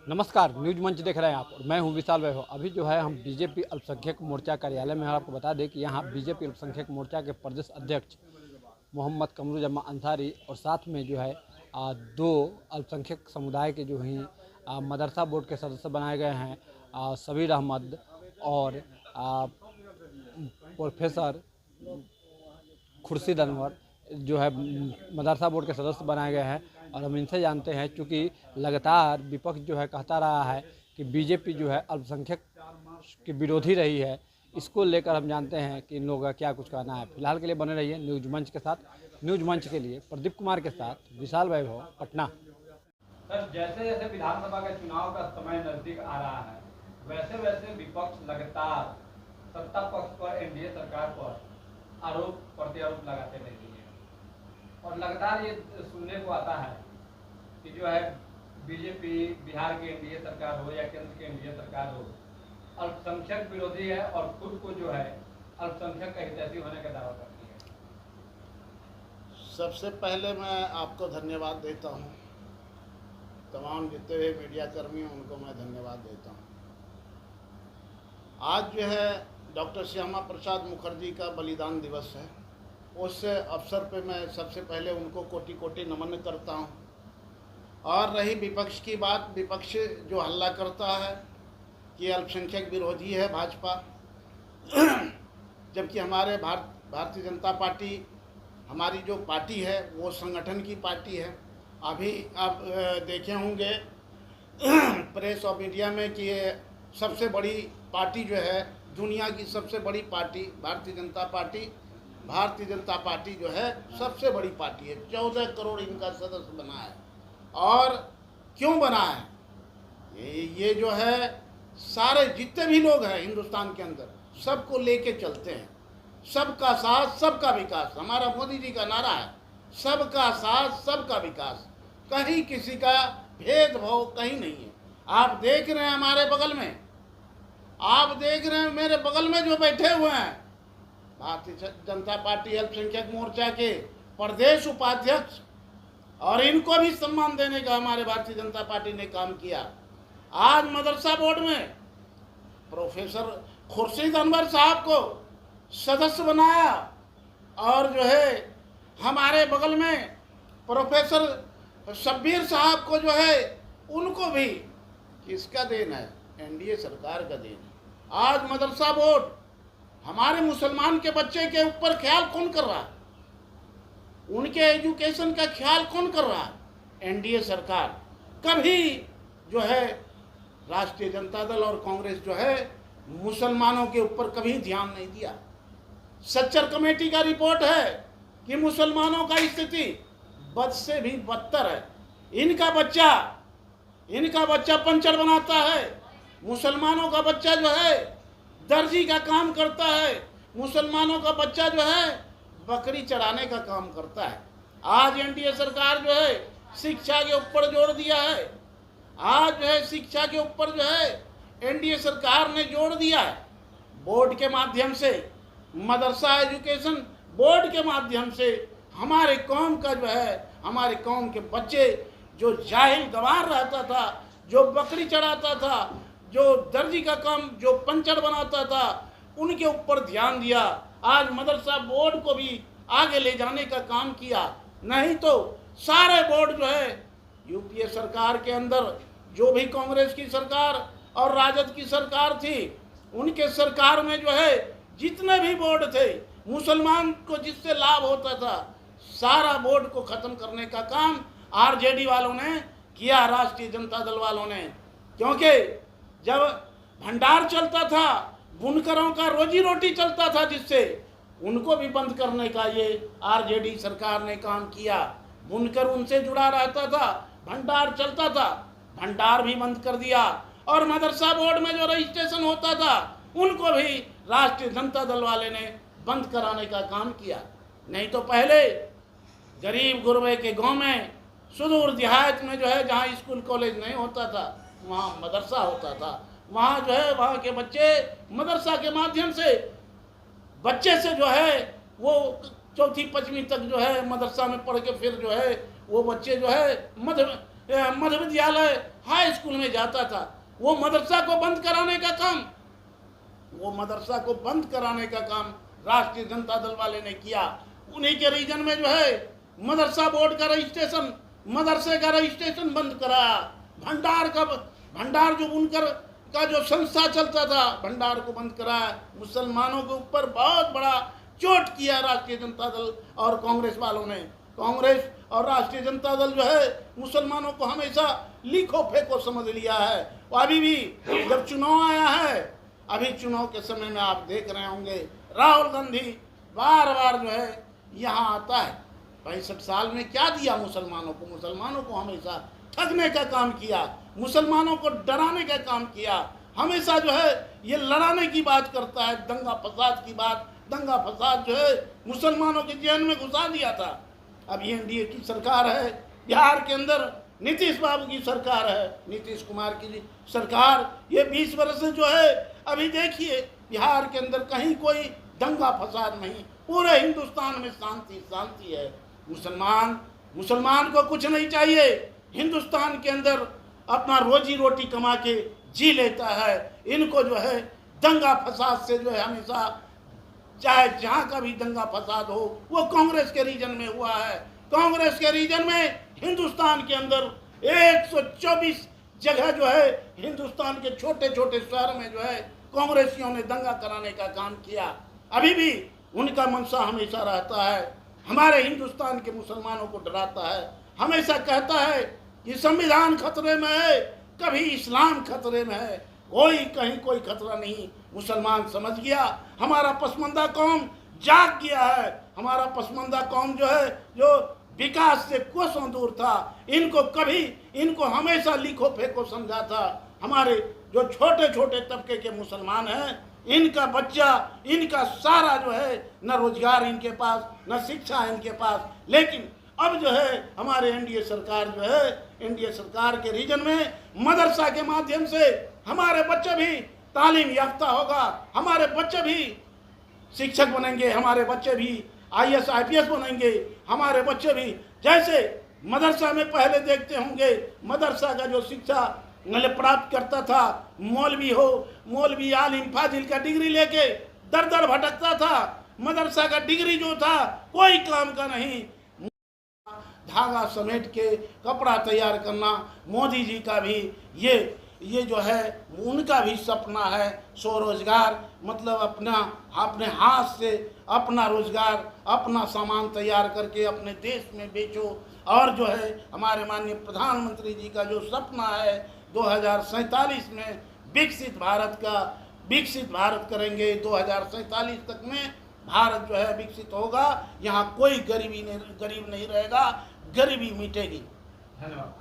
नमस्कार, न्यूज मंच देख रहे हैं आप और मैं हूं विशाल वैभव। अभी जो है हम बीजेपी अल्पसंख्यक मोर्चा कार्यालय में हैं। आपको बता दें कि यहां बीजेपी अल्पसंख्यक मोर्चा के प्रदेश अध्यक्ष मोहम्मद कमरुज़्ज़मान अंसारी और साथ में जो है दो अल्पसंख्यक समुदाय के जो हैं मदरसा बोर्ड के सदस्य बनाए गए हैं, सबीर अहमद और प्रोफेसर खुर्शीद अनवर जो है मदरसा बोर्ड के सदस्य बनाए गए हैं। और हम इनसे जानते हैं, चूँकि लगातार विपक्ष जो है कहता रहा है कि बीजेपी जो है अल्पसंख्यक की विरोधी रही है, इसको लेकर हम जानते हैं कि इन लोगों का क्या कुछ कहना है। फिलहाल के लिए बने रहिए न्यूज मंच के साथ। न्यूज मंच के लिए प्रदीप कुमार के साथ विशाल वैभव, पटना। सर, जैसे जैसे विधानसभा के चुनाव का समय नजदीक आ रहा है, वैसे वैसे विपक्ष लगातार सत्ता पक्ष पर, एनडीए सरकार पर आरोप प्रत्यारोप लगाते रहती है और लगातार ये सुनने को आता है कि जो है बीजेपी बिहार की एनडीए सरकार हो या केंद्र की एनडीए सरकार हो, अल्पसंख्यक विरोधी है और खुद को जो है अल्पसंख्यक का हितैषी होने का दावा करती है। सबसे पहले मैं आपको धन्यवाद देता हूं। तमाम जितने भी मीडिया कर्मी हैं उनको मैं धन्यवाद देता हूं। आज जो है डॉक्टर श्यामा प्रसाद मुखर्जी का बलिदान दिवस है। उस अवसर पे मैं सबसे पहले उनको कोटि कोटि नमन करता हूं। और रही विपक्ष की बात, विपक्ष जो हल्ला करता है कि अल्पसंख्यक विरोधी है भाजपा, जबकि हमारे भारतीय जनता पार्टी, हमारी जो पार्टी है वो संगठन की पार्टी है। अभी आप देखे होंगे प्रेस और मीडिया में कि ये सबसे बड़ी पार्टी जो है, दुनिया की सबसे बड़ी पार्टी भारतीय जनता पार्टी जो है सबसे बड़ी पार्टी है। 14 करोड़ इनका सदस्य बना है। और क्यों बना है? ये जो है सारे जितने भी लोग हैं हिंदुस्तान के अंदर, सबको लेके चलते हैं। सबका साथ सबका विकास, हमारा मोदी जी का नारा है, सबका साथ सबका विकास। कहीं किसी का भेदभाव कहीं नहीं है। आप देख रहे हैं हमारे बगल में, आप देख रहे हैं मेरे बगल में जो बैठे हुए हैं भारतीय जनता पार्टी अल्पसंख्यक मोर्चा के प्रदेश उपाध्यक्ष, और इनको भी सम्मान देने का हमारे भारतीय जनता पार्टी ने काम किया। आज मदरसा बोर्ड में प्रोफेसर खुर्शीद अनवर साहब को सदस्य बनाया और जो है हमारे बगल में प्रोफेसर शब्बीर साहब को जो है उनको भी किसका देन है? एनडीए सरकार का देन है। आज मदरसा बोर्ड हमारे मुसलमान के बच्चे के ऊपर ख्याल कौन कर रहा है? उनके एजुकेशन का ख्याल कौन कर रहा है? एनडीए सरकार। कभी जो है राष्ट्रीय जनता दल और कांग्रेस जो है मुसलमानों के ऊपर कभी ध्यान नहीं दिया। सच्चर कमेटी का रिपोर्ट है कि मुसलमानों का स्थिति बद से भी बदतर है। इनका बच्चा पंचर बनाता है, मुसलमानों का बच्चा जो है दर्जी का काम करता है, मुसलमानों का बच्चा जो है बकरी चढ़ाने का काम करता है। आज एनडीए सरकार जो है शिक्षा के ऊपर जोर दिया है। आज जो है शिक्षा के ऊपर जो है एनडीए सरकार ने जोर दिया है। बोर्ड के माध्यम से, मदरसा एजुकेशन बोर्ड के माध्यम से हमारे कौम का जो है, हमारे कौम के बच्चे जो जाहिल गवार रहता था, जो बकरी चढ़ाता था, जो दर्जी का काम, जो पंचर बनाता था, उनके ऊपर ध्यान दिया। आज मदरसा बोर्ड को भी आगे ले जाने का काम किया। नहीं तो सारे बोर्ड जो है यूपीए सरकार के अंदर, जो भी कांग्रेस की सरकार और राजद की सरकार थी, उनके सरकार में जो है जितने भी बोर्ड थे, मुसलमान को जिससे लाभ होता था, सारा बोर्ड को खत्म करने का काम आरजेडी वालों ने किया, राष्ट्रीय जनता दल वालों ने। क्योंकि जब भंडार चलता था, बुनकरों का रोजी रोटी चलता था, जिससे उनको भी बंद करने का ये आरजेडी सरकार ने काम किया। बुनकर उनसे जुड़ा रहता था, भंडार चलता था, भंडार भी बंद कर दिया। और मदरसा बोर्ड में जो रजिस्ट्रेशन होता था, उनको भी राष्ट्रीय जनता दल वाले ने बंद कराने का काम किया। नहीं तो पहले गरीब गुरबे के गांव में, सुदूर देहात में जो है जहाँ स्कूल कॉलेज नहीं होता था, वहाँ मदरसा होता था। वहाँ जो है वहाँ के बच्चे मदरसा के माध्यम से, बच्चे से जो है वो 4वीं 5वीं तक जो है मदरसा में पढ़ के फिर जो है वो बच्चे जो है मध्य विद्यालय हाई स्कूल में जाता था, वो मदरसा को बंद कराने का काम राष्ट्रीय जनता दल वाले ने किया। उन्हीं के रीजन में जो है मदरसा बोर्ड का रजिस्ट्रेशन, मदरसे का रजिस्ट्रेशन बंद कराया। भंडार जो उनकर का जो संस्था चलता था, भंडार को बंद कराया। मुसलमानों के ऊपर बहुत बड़ा चोट किया राष्ट्रीय जनता दल और कांग्रेस वालों ने। कांग्रेस और राष्ट्रीय जनता दल जो है मुसलमानों को हमेशा लिखो फेंको समझ लिया है। अभी भी जब चुनाव आया है, अभी चुनाव के समय में आप देख रहे होंगे राहुल गांधी बार बार जो है यहाँ आता है। 65 साल में क्या दिया मुसलमानों को? मुसलमानों को हमेशा ठगने का काम किया, मुसलमानों को डराने का काम किया। हमेशा जो है ये लड़ाने की बात करता है, दंगा फसाद की बात। दंगा फसाद जो है मुसलमानों के जेल में घुसा दिया था। अब ये एनडीए की सरकार है, बिहार के अंदर नीतीश बाबू की सरकार है, नीतीश कुमार की सरकार। ये 20 वर्ष से जो है अभी देखिए बिहार के अंदर कहीं कोई दंगा फसाद नहीं, पूरे हिंदुस्तान में शांति है। मुसलमान को कुछ नहीं चाहिए, हिंदुस्तान के अंदर अपना रोजी रोटी कमा के जी लेता है। इनको जो है दंगा फसाद से जो है हमेशा, चाहे जहाँ का भी दंगा फसाद हो, वो कांग्रेस के रीजन में हुआ है। कांग्रेस के रीजन में हिंदुस्तान के अंदर 124 जगह जो है हिंदुस्तान के छोटे छोटे शहर में जो है कांग्रेसियों ने दंगा कराने का काम किया। अभी भी उनका मंशा हमेशा रहता है, हमारे हिंदुस्तान के मुसलमानों को डराता है। हमेशा कहता है कि संविधान खतरे में है, कभी इस्लाम खतरे में है, कहीं कोई खतरा नहीं। मुसलमान समझ गया, हमारा पसमानदा कौम जाग गया है। हमारा पसमानदा कौम जो है, जो विकास से कोसों दूर था, इनको हमेशा लिखो फेंको समझा था। हमारे जो छोटे छोटे तबके के मुसलमान हैं, इनका बच्चा, इनका सारा जो है न रोजगार इनके पास, न शिक्षा इनके पास। लेकिन अब जो है हमारे एनडीए सरकार जो है, एनडीए सरकार के रीजन में मदरसा के माध्यम से हमारे बच्चे भी तालीम याफ्ता होगा, हमारे बच्चे भी शिक्षक बनेंगे, हमारे बच्चे भी IAS IPS बनेंगे, हमारे बच्चे भी जैसे मदरसा में पहले देखते होंगे, मदरसा का जो शिक्षा प्राप्त करता था, मौलवी आलिम फाजिल का डिग्री लेके दर दर भटकता था। मदरसा का डिग्री जो था कोई काम का नहीं। धागा समेट के कपड़ा तैयार करना मोदी जी का भी ये जो है उनका भी सपना है। स्वरोजगार मतलब अपने हाथ से अपना रोजगार, अपना सामान तैयार करके अपने देश में बेचो। और जो है हमारे माननीय प्रधानमंत्री जी का जो सपना है 2047 में विकसित भारत करेंगे। 2047 तक में भारत जो है विकसित होगा, यहाँ कोई गरीब नहीं रहेगा, गरीबी मिटेगी। धन्यवाद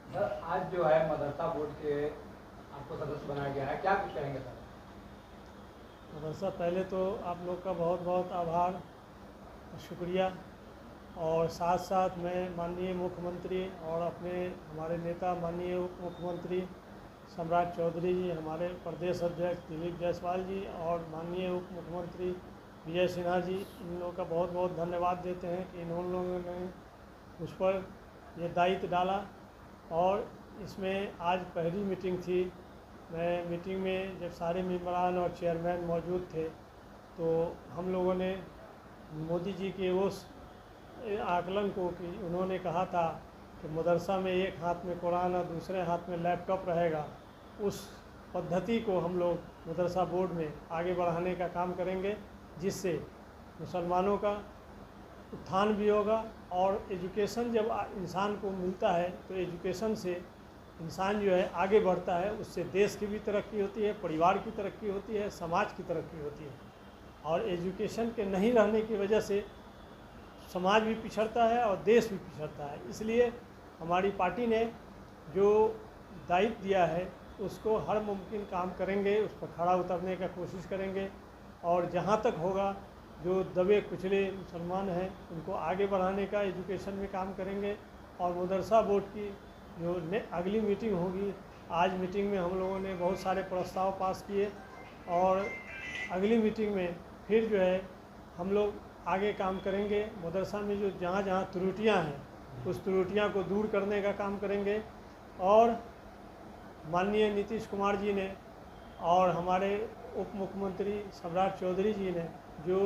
सर। आज जो है मदरसा बोर्ड के आपको सदस्य बनाया गया है, क्या कुछ कहेंगे सर? मदरसा, पहले तो आप लोग का बहुत बहुत आभार, शुक्रिया। और साथ साथ मैं माननीय मुख्यमंत्री और हमारे नेता माननीय उप मुख्यमंत्री सम्राट चौधरी जी, हमारे प्रदेश अध्यक्ष दिलीप जायसवाल जी और माननीय उप मुख्यमंत्री विजय सिन्हा जी, इन लोगों का बहुत बहुत धन्यवाद देते हैं कि इन लोगों ने मुझ पर ये दायित्व डाला। और इसमें आज पहली मीटिंग थी। मैं मीटिंग में जब सारे मेंबरान और चेयरमैन मौजूद थे, तो हम लोगों ने मोदी जी के उस आकलन को, कि उन्होंने कहा था कि मदरसा में एक हाथ में कुरान और दूसरे हाथ में लैपटॉप रहेगा, उस पद्धति को हम लोग मदरसा बोर्ड में आगे बढ़ाने का काम करेंगे, जिससे मुसलमानों का उत्थान भी होगा। और एजुकेशन जब इंसान को मिलता है तो एजुकेशन से इंसान जो है आगे बढ़ता है, उससे देश की भी तरक्की होती है, परिवार की तरक्की होती है, समाज की तरक्की होती है। और एजुकेशन के नहीं रहने की वजह से समाज भी पिछड़ता है और देश भी पिछड़ता है। इसलिए हमारी पार्टी ने जो दायित्व दिया है उसको हर मुमकिन काम करेंगे, उस पर खड़ा उतरने का कोशिश करेंगे। और जहाँ तक होगा जो दबे कुचले मुसलमान हैं उनको आगे बढ़ाने का एजुकेशन में काम करेंगे। और मदरसा बोर्ड की जो अगली मीटिंग होगी, आज मीटिंग में हम लोगों ने बहुत सारे प्रस्ताव पास किए और अगली मीटिंग में फिर जो है हम लोग आगे काम करेंगे। मदरसा में जो जहाँ जहाँ त्रुटियाँ हैं उस त्रुटियां को दूर करने का काम करेंगे। और माननीय नीतीश कुमार जी ने और हमारे उप मुख्यमंत्री सम्राट चौधरी जी ने जो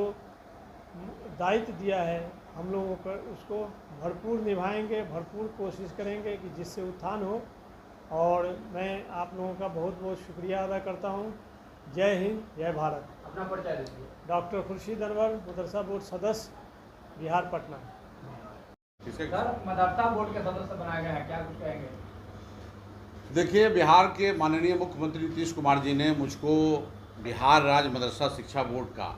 दायित्व दिया है हम लोगों को उसको भरपूर निभाएंगे, भरपूर कोशिश करेंगे कि जिससे उत्थान हो। और मैं आप लोगों का बहुत बहुत शुक्रिया अदा करता हूँ। जय हिंद, जय भारत। अपना परिचय दीजिए। डॉक्टर खुर्शीद अनवर, मदरसा बोर्ड सदस्य, बिहार, पटना। सर, मदरसा बोर्ड के सदस्य बनाए गए हैं, क्या कुछ कहेंगे? देखिए, बिहार के माननीय मुख्यमंत्री नीतीश कुमार जी ने मुझको बिहार राज्य मदरसा शिक्षा बोर्ड का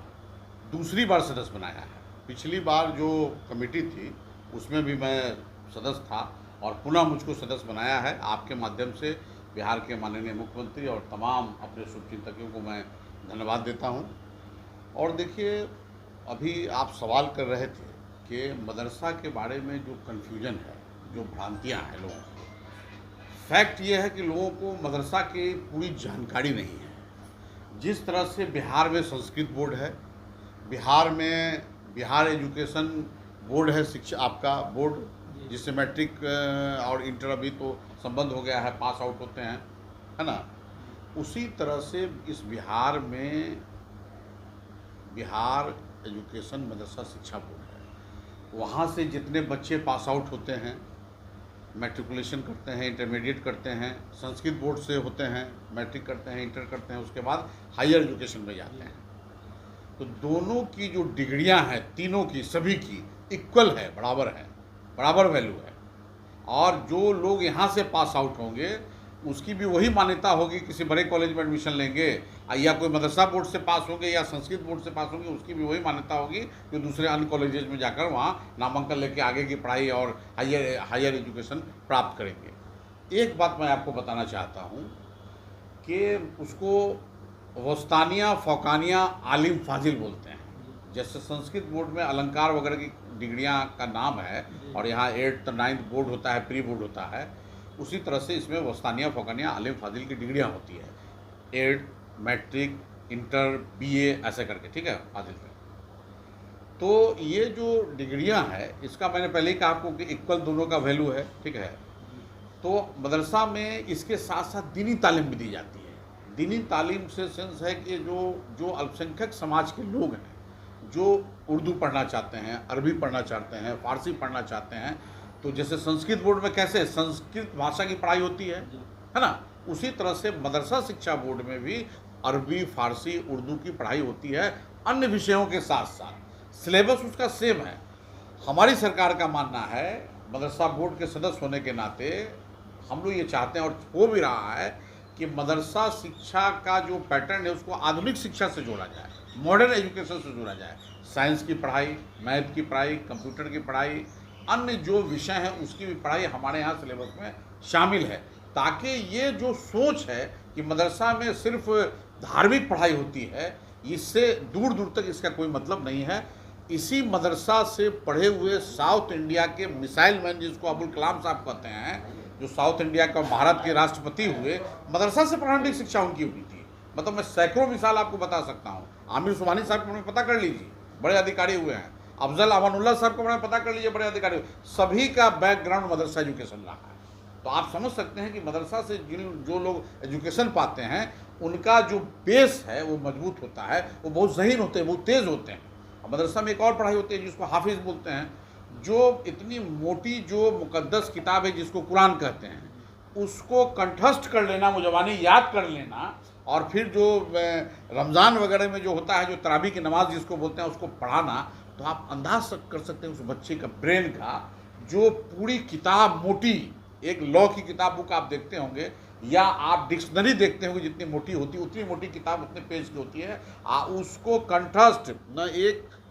दूसरी बार सदस्य बनाया है। पिछली बार जो कमेटी थी उसमें भी मैं सदस्य था और पुनः मुझको सदस्य बनाया है। आपके माध्यम से बिहार के माननीय मुख्यमंत्री और तमाम अपने शुभचिंतकों को मैं धन्यवाद देता हूं। और देखिए, अभी आप सवाल कर रहे थे कि मदरसा के बारे में जो कन्फ्यूजन है, जो भ्रांतियां हैं लोगों की, फैक्ट ये है कि लोगों को मदरसा की पूरी जानकारी नहीं है। जिस तरह से बिहार में संस्कृत बोर्ड है, बिहार में बिहार एजुकेशन बोर्ड है, शिक्षा आपका बोर्ड, जिससे मैट्रिक और इंटर अभी तो संबंध हो गया है, पास आउट होते हैं, है ना। उसी तरह से इस बिहार में बिहार एजुकेशन मदरसा शिक्षा बोर्ड है। वहाँ से जितने बच्चे पास आउट होते हैं, मैट्रिकुलेशन करते हैं, इंटरमीडिएट करते हैं, संस्कृत बोर्ड से होते हैं, मैट्रिक करते हैं, इंटर करते हैं, उसके बाद हायर एजुकेशन में जाते हैं। तो दोनों की जो डिग्रियां हैं, तीनों की, सभी की इक्वल है, बराबर वैल्यू है। और जो लोग यहाँ से पास आउट होंगे उसकी भी वही मान्यता होगी, किसी बड़े कॉलेज में एडमिशन लेंगे या कोई मदरसा बोर्ड से पास होंगे या संस्कृत बोर्ड से पास होंगे, उसकी भी वही मान्यता होगी जो दूसरे अन्य कॉलेजेस में जाकर वहाँ नामांकन लेके आगे की पढ़ाई और हायर एजुकेशन प्राप्त करेंगे। एक बात मैं आपको बताना चाहता हूँ कि उसको वस्तानिया, फ़ौकानिया, आलिम फाजिल बोलते हैं। जैसे संस्कृत बोर्ड में अलंकार वगैरह की डिग्रियां का नाम है और यहाँ 8th 9th बोर्ड होता है, प्री बोर्ड होता है, उसी तरह से इसमें वस्तानिया, फ़ौकानिया, आलिम फाजिल की डिग्रियां होती है, 8th, मैट्रिक, इंटर, बीए ऐसे करके, ठीक है, फाजिल में। तो ये जो डिग्रियां हैं, इसका मैंने पहले ही कहा आपको कि इक्वल दोनों का वैल्यू है, ठीक है। तो मदरसा में इसके साथ साथ दीनी तालीम भी दी जाती है। दीनी तालीम से सेंस है कि जो अल्पसंख्यक समाज के लोग हैं, जो उर्दू पढ़ना चाहते हैं, अरबी पढ़ना चाहते हैं, फारसी पढ़ना चाहते हैं, तो जैसे संस्कृत बोर्ड में कैसे संस्कृत भाषा की पढ़ाई होती है ना, उसी तरह से मदरसा शिक्षा बोर्ड में भी अरबी, फारसी, उर्दू की पढ़ाई होती है, अन्य विषयों के साथ साथ। सिलेबस उसका सेम है। हमारी सरकार का मानना है, मदरसा बोर्ड के सदस्य होने के नाते हम लोग ये चाहते हैं और हो भी रहा है कि मदरसा शिक्षा का जो पैटर्न है उसको आधुनिक शिक्षा से जोड़ा जाए, मॉडर्न एजुकेशन से जोड़ा जाए। साइंस की पढ़ाई, मैथ की पढ़ाई, कंप्यूटर की पढ़ाई, अन्य जो विषय हैं उसकी भी पढ़ाई हमारे यहाँ सिलेबस में शामिल है, ताकि ये जो सोच है कि मदरसा में सिर्फ धार्मिक पढ़ाई होती है, इससे दूर दूर तक इसका कोई मतलब नहीं है। इसी मदरसा से पढ़े हुए साउथ इंडिया के मिसाइल मैन, जिसको अब्दुल कलाम साहब कहते हैं, जो साउथ इंडिया का भारत के राष्ट्रपति हुए, मदरसा से प्रारंभिक शिक्षा उनकी हुई थी। मतलब मैं सैकड़ों मिसाल आपको बता सकता हूँ। आमिर सुबहानी साहब को पता कर लीजिए, बड़े अधिकारी हुए हैं। अफजल अमानुल्लाह साहब को पता कर लीजिए, बड़े अधिकारी हुए। सभी का बैकग्राउंड मदरसा एजुकेशन रहा है। तो आप समझ सकते हैं कि मदरसा से जो लोग एजुकेशन पाते हैं, उनका जो बेस है वो मजबूत होता है, वो बहुत ज़हीन होते हैं, बहुत तेज़ होते हैं। मदरसा में एक और पढ़ाई होती है जिसको हाफिज़ बोलते हैं, जो इतनी मोटी जो मुकद्दस किताब है जिसको कुरान कहते हैं, उसको कंठस्थ कर लेना, मुजवानी याद कर लेना, और फिर जो रमज़ान वगैरह में जो होता है, जो तरावी की नमाज जिसको बोलते हैं, उसको पढ़ाना। तो आप अंदाज कर सकते हैं उस बच्चे का ब्रेन का, जो पूरी किताब मोटी, एक लॉ की किताब बुक आप देखते होंगे या आप डिक्शनरी देखते होंगे, जितनी मोटी होती है उतनी मोटी किताब उतने पेज की होती है, उसको कंठस्थ, न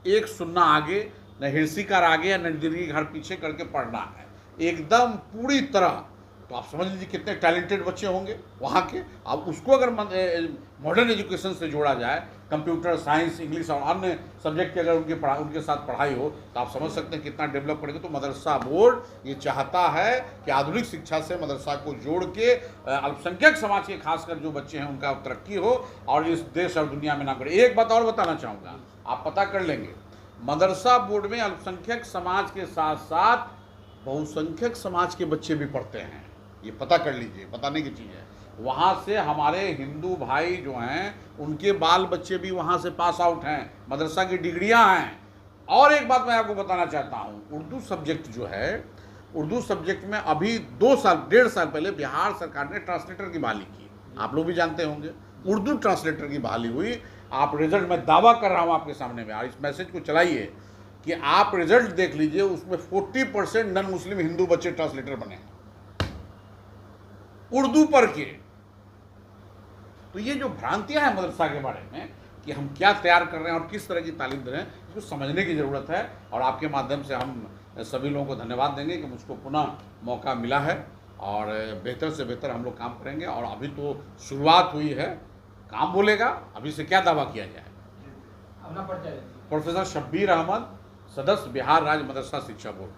एक सुनना आगे, न हिरसीकार आगे, न दीर्घिकार पीछे करके पढ़ना है एकदम पूरी तरह। तो आप समझ लीजिए कितने टैलेंटेड बच्चे होंगे वहाँ के। अब उसको अगर मॉडर्न एजुकेशन से जोड़ा जाए, कंप्यूटर साइंस, इंग्लिश और अन्य सब्जेक्ट की अगर उनके साथ पढ़ाई हो, तो आप समझ सकते हैं कितना डेवलप करेंगे। तो मदरसा बोर्ड ये चाहता है कि आधुनिक शिक्षा से मदरसा को जोड़ के अल्पसंख्यक समाज के खासकर जो बच्चे हैं उनका तरक्की हो और इस देश और दुनिया में नाम करे। एक बात और बताना चाहूँगा, आप पता कर लेंगे, मदरसा बोर्ड में अल्पसंख्यक समाज के साथ साथ बहुसंख्यक समाज के बच्चे भी पढ़ते हैं, ये पता कर लीजिए, बताने की चीज़ है। वहाँ से हमारे हिंदू भाई जो हैं उनके बाल बच्चे भी वहाँ से पास आउट हैं, मदरसा की डिग्रियाँ हैं। और एक बात मैं आपको बताना चाहता हूँ, उर्दू सब्जेक्ट जो है, उर्दू सब्जेक्ट में अभी 1.5 साल पहले बिहार सरकार ने ट्रांसलेटर की बहाली की, आप लोग भी जानते होंगे, उर्दू ट्रांसलेटर की बहाली हुई। आप रिजल्ट, मैं दावा कर रहा हूँ आपके सामने में, इस मैसेज को चलाइए कि आप रिजल्ट देख लीजिए, उसमें 40% नॉन मुस्लिम हिंदू बच्चे ट्रांसलेटर बने उर्दू पर के। तो ये जो भ्रांतियां हैं मदरसा के बारे में कि हम क्या तैयार कर रहे हैं और किस तरह की तालीम दे रहे हैं, इसको समझने की ज़रूरत है। और आपके माध्यम से हम सभी लोगों को धन्यवाद देंगे कि मुझको पुनः मौका मिला है और बेहतर से बेहतर हम लोग काम करेंगे। और अभी तो शुरुआत हुई है, काम बोलेगा, अभी से क्या दावा किया जाए। अपना परिचय। प्रोफेसर शब्बीर अहमद, सदस्य बिहार राज्य मदरसा शिक्षा बोर्ड।